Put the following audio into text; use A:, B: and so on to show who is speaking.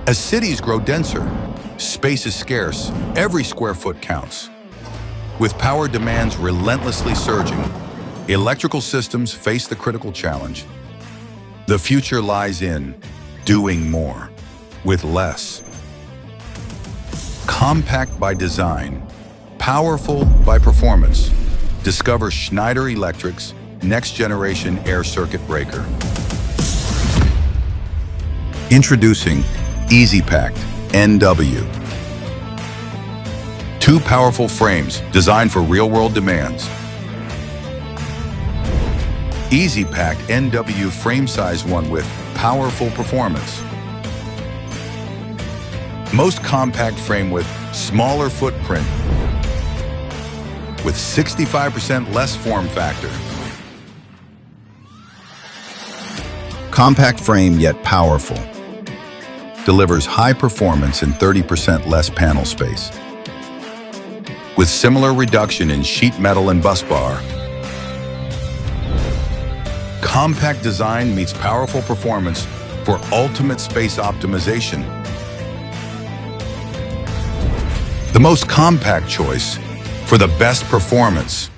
A: As cities grow denser, space is scarce, every square foot counts. With power demands relentlessly surging, electrical systems face the critical challenge. The future lies in doing more with less. Compact by design, powerful by performance. Discover Schneider Electric's next-generation air circuit breaker. Introducing EasyPact NW. Two powerful frames designed for real-world demands. EasyPact NW frame size 1 with powerful performance. Most compact frame with smaller footprint with 65% less form factor. Compact frame yet powerful. Delivers high performance and 30% less panel space. With similar reduction in sheet metal and bus bar. Compact design meets powerful performance for ultimate space optimization. The most compact choice for the best performance.